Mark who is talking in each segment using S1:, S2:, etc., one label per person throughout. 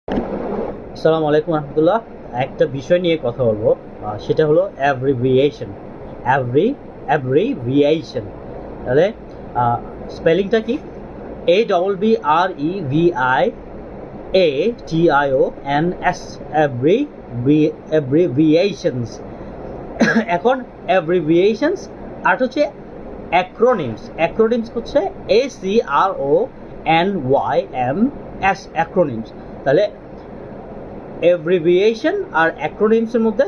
S1: আসসালামু আলাইকুম রহমতুল্লাহ। একটা বিষয় নিয়ে কথা বলবো, সেটা হলো অ্যাব্রিভিয়েশন। অ্যাব্রিভিয়েশন তাহলে স্পেলিংটা কি? ABBREVIATIONS, অ্যাব্রিভিয়েশনস। এখন অ্যাব্রিভিয়েশনস আর হচ্ছে অ্যাক্রোনিমস। অ্যাক্রোনিমস হচ্ছে ACRONYMS, অ্যাক্রোনিমস। তাহলে অ্যাব্রিভিয়েশন আর অ্যাক্রোনিমসের মধ্যে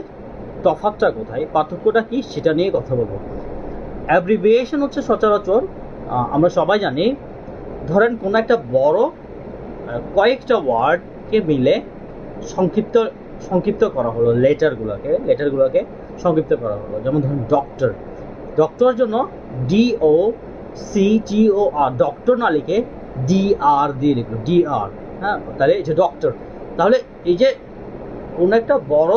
S1: তফাৎটা কোথায়, পার্থক্যটা কি, সেটা নিয়ে কথা বলবো। অ্যাব্রিভিয়েশন হচ্ছে সচরাচর আমরা সবাই জানি, ধরেন কোনো একটা বড় কয়েকটা ওয়ার্ডকে মিলে সংক্ষিপ্ত করা হলো, লেটারগুলোকে সংক্ষিপ্ত করা হলো। যেমন ধরুন ডক্টর, ডক্টরের জন্য DOCTOR, ডক্টর না লিখে DR দিয়ে লিখলো, DR। হ্যাঁ, তাহলে এই যে ডক্টর। তাহলে এই যে কোনো একটা বড়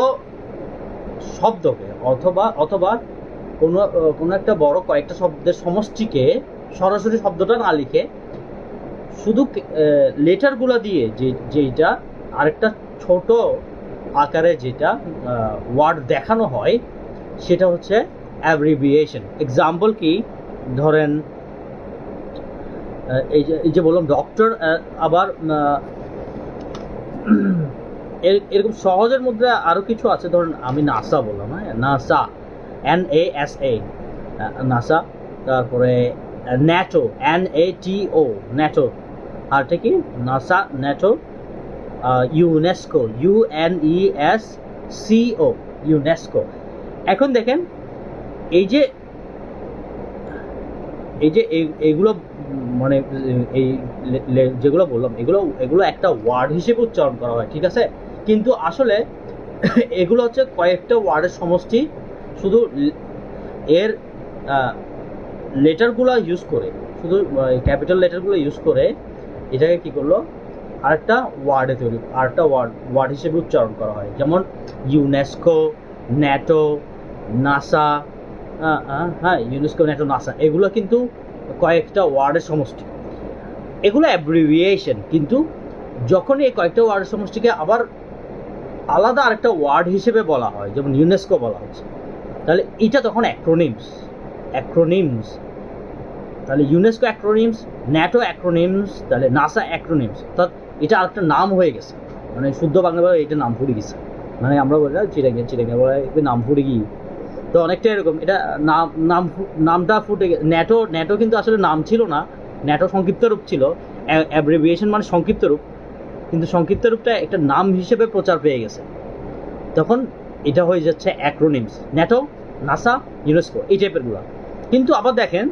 S1: শব্দকে অথবা কোনো একটা বড় কয়েকটা শব্দের সমষ্টিকে সরাসরি শব্দটা না লিখে শুধু লেটারগুলো দিয়ে যেটা আরেকটা ছোট আকারে যেটা ওয়ার্ড দেখানো হয়, সেটা হচ্ছে অ্যাব্রিভিয়েশন। এক্সাম্পল কি, ধরেন এই যে বললাম ডক্টর, আবার এরকম সহজের মধ্যে আরও কিছু আছে। ধরুন আমি নাসা বললাম, হ্যাঁ, নাসা, NASA, নাসা। তারপরে ন্যাটো, NATO, ন্যাটো। আরটা কি, NASA, NATO. UNESCO, UNESCO, UNESCO. এখন দেখেন এই যে এইগুলো, মানে এই যেগুলো বললাম, এগুলো একটা ওয়ার্ড হিসেবে উচ্চারণ করা হয়, ঠিক আছে? কিন্তু আসলে এগুলো হচ্ছে কয়েকটা ওয়ার্ডের সমষ্টি। শুধু এর লেটারগুলো ইউজ করে, শুধু ক্যাপিটাল লেটারগুলো ইউজ করে এটাকে কি করলো, আরেকটা ওয়ার্ড হিসেবে উচ্চারণ করা হয়। যেমন ইউনেস্কো, ন্যাটো, নাসা। হ্যাঁ, ইউনেস্কো, ন্যাটো, নাসা, এগুলো কিন্তু কয়েকটা ওয়ার্ডের সমষ্টি। এগুলো অ্যাব্রিভিয়েশন। কিন্তু যখন এই কয়েকটা ওয়ার্ডের সমষ্টিকে আবার আলাদা আরেকটা ওয়ার্ড হিসেবে বলা হয়, যেমন ইউনেস্কো বলা হচ্ছে, তাহলে এটা তখন অ্যাক্রোনিমস। তাহলে ইউনেস্কো অ্যাক্রোনিমস, ন্যাটো অ্যাক্রোনিমস, তাহলে নাসা অ্যাক্রোনিমস। অর্থাৎ এটা আরেকটা নাম হয়ে গেছে, মানে শুদ্ধ বাংলা বলে এটা নাম পড়ে গেছে। মানে আমরা বলি না চিড়াঙ্গা বলে নাম ফুটে গিয়ে, তো অনেকটা এরকম। এটা নামটা ফুটে গেছে। ন্যাটো কিন্তু আসলে নাম ছিল না, ন্যাটো সংক্ষিপ্ত রূপ ছিল। অ্যাব্রিভিয়েশন মানে সংক্ষিপ্ত রূপ, কিন্তু সংক্ষিপ্ত রূপটা একটা নাম হিসেবে প্রচার পেয়ে গেছে, তখন এটা হয়ে যাচ্ছে অ্যাক্রোনিমস। ন্যাটো, নাসা, ইউনেস্কো, এই টাইপেরগুলো। কিন্তু আবার দেখেন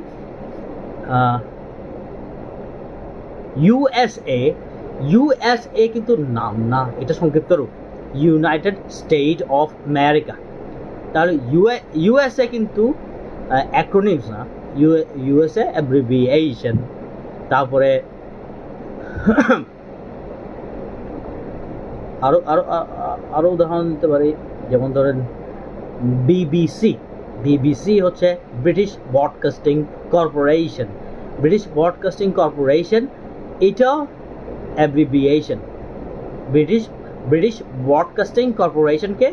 S1: ইউএসএ কিন্তু নাম না, এটা সংক্ষিপ্ত রূপ, ইউনাইটেড স্টেট অফ আমেরিকা। তাহলে ইউএসএ কিন্তু অ্যাক্রোনিমস না, ইউএসএ অ্যাব্রিভিয়েশন। তারপরে আরও উদাহরণ দিতে পারি, যেমন ধরেন বিবিসি হচ্ছে ব্রিটিশ ব্রডকাস্টিং কর্পোরেশন, এটাও অ্যাব্রিভিয়েশন। ব্রিটিশ ব্রডকাস্টিং কর্পোরেশনকে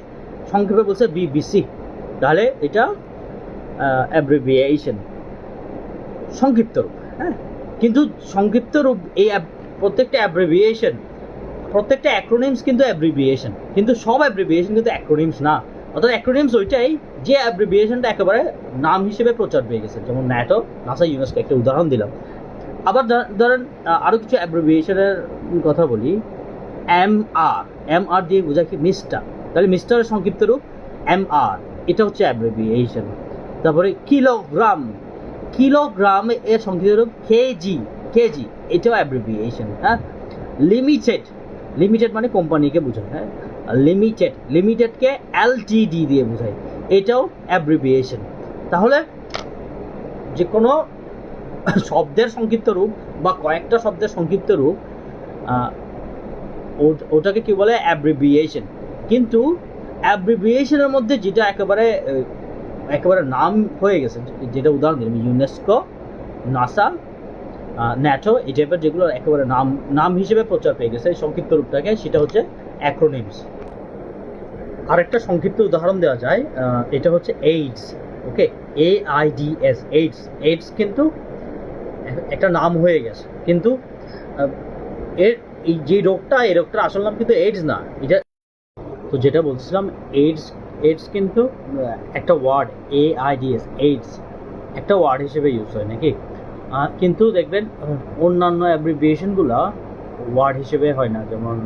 S1: সংক্ষেপে বলছে বিবিসি, তাহলে এটা অ্যাব্রিভিয়েশন, সংক্ষিপ্ত রূপ। হ্যাঁ, কিন্তু সংক্ষিপ্ত রূপ এই প্রত্যেকটা অ্যাক্রোনিমস কিন্তু অ্যাব্রিভিয়েশন, কিন্তু সব অ্যাব্রিভিয়েশন কিন্তু অ্যাক্রোনিমস না। অর্থাৎ অ্যাক্রোনিমস ওইটাই যে অ্যাব্রিভিয়েশনটা একেবারে নাম হিসেবে প্রচার পেয়ে গেছে, যেমন ন্যাটো, নাসা, ইউনেস্কো, একটা উদাহরণ দিলাম। আবার ধরেন আরও কিছু অ্যাব্রিভিয়েশনের কথা বলি। MR দিয়ে বোঝায় কি, মিস্টার। তাহলে মিস্টারের সংক্ষিপ্ত রূপ MR, এটা হচ্ছে অ্যাব্রিভিয়েশন। তারপরে কিলোগ্রাম এর সংক্ষিপ্ত রূপ কেজি, এটাও অ্যাব্রিভিয়েশন। হ্যাঁ, লিমিটেড মানে কোম্পানিকে বোঝায়। হ্যাঁ, লিমিটেডকে LTD দিয়ে বোঝায়, এটাও অ্যাব্রিভিয়েশন। তাহলে যে কোনো শব্দের সংক্ষিপ্ত রূপ বা কয়েকটা শব্দের সংক্ষিপ্ত রূপ, ওটাকে কি বলে, অ্যাব্রিভিয়েশন। কিন্তু অ্যাব্রিভিয়েশনের মধ্যে যেটা একেবারে নাম হয়ে গেছে, যেটা উদাহরণ দিলাম, ইউনেস্কো, নাসা, ন্যাটো, এই টাইপের যেগুলো একেবারে নাম হিসেবে প্রচার পেয়ে গেছে সংক্ষিপ্ত রূপটাকে, সেটা হচ্ছে অ্যাক্রোনিমস। আরেকটা সংক্ষিপ্ত উদাহরণ দেওয়া যায়, এটা হচ্ছে এইডস। ওকে, AIDS, এইডস কিন্তু একটা নাম হয়ে গেছে, কিন্তু এর এই রোগটার আসল নাম কিন্তু এইডস না। এটা তো যেটা বলছিলাম, এইডস কিন্তু একটা ওয়ার্ড, এইডস একটা ওয়ার্ড হিসেবে ইউজ হয় নাকি, কিন্তু দেখবেন অন্যান্য অ্যাব্রিভিয়েশনগুলো ওয়ার্ড হিসেবে হয় না। যেমন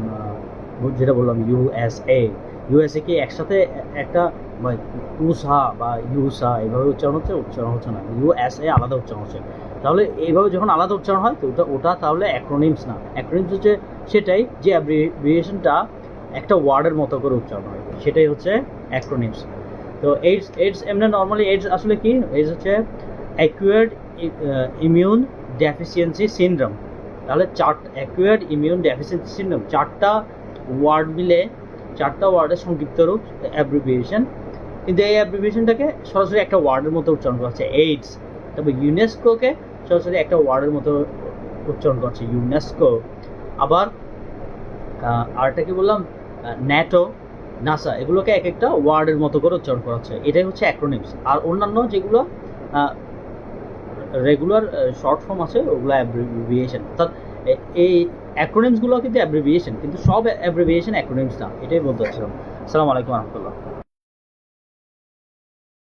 S1: যেটা বললাম ইউএসএ কি একসাথে একটা উসা বা ইউসা এইভাবে উচ্চারণ হচ্ছে না, ইউএসএ আলাদা উচ্চারণ হচ্ছে। তাহলে এইভাবে যখন আলাদা উচ্চারণ হয় তো ওটা তাহলে অ্যাক্রোনিমস না। অ্যাক্রোনিমস হচ্ছে সেটাই যে অ্যাব্রিভিয়েশনটা একটা ওয়ার্ডের মতো করে উচ্চারণ হয়, সেটাই হচ্ছে অ্যাক্রোনিমস। তো এইডস এমনি নর্মালি এইডস আসলে কি, এইডস হচ্ছে অ্যাকুয়ার্ড ইমিউন ডেফিসিয়েন্সি সিনড্রোম। তাহলে অ্যাকুয়ার্ড ইমিউন ডেফিসিয়েন্সি সিনড্রোম চারটা ওয়ার্ডের সংক্ষিপ্ত রূপ, অ্যাব্রিভিয়েশন। কিন্তু এই অ্যাব্রিভিয়েশনটাকে সরাসরি একটা ওয়ার্ডের মতো উচ্চারণ করা হচ্ছে এইডস। তবে ইউনেস্কোকে সরাসরি একটা ওয়ার্ডের মতো উচ্চারণ করা হচ্ছে ইউনেস্কো। আবার আরেকটা কি বললাম, ন্যাটো, নাসা, এগুলোকে এক একটা ওয়ার্ডের মতো করে উচ্চারণ করা হচ্ছে। এটাই হচ্ছে অ্যাক্রোনিমস। আর অন্যান্য যেগুলো রেগুলার শর্ট ফর্ম আছে ওগুলো অ্যাব্রিভিয়েশন। অর্থাৎ এই অ্যাক্রোনিমসগুলো কিন্তু অ্যাব্রিভিয়েশন, কিন্তু সব অ্যাব্রিভিয়েশন অ্যাক্রোনিমস না, এটাই বলতে চাচ্ছিলাম। আসসালামু আলাইকুম রহমতুল্লাহ।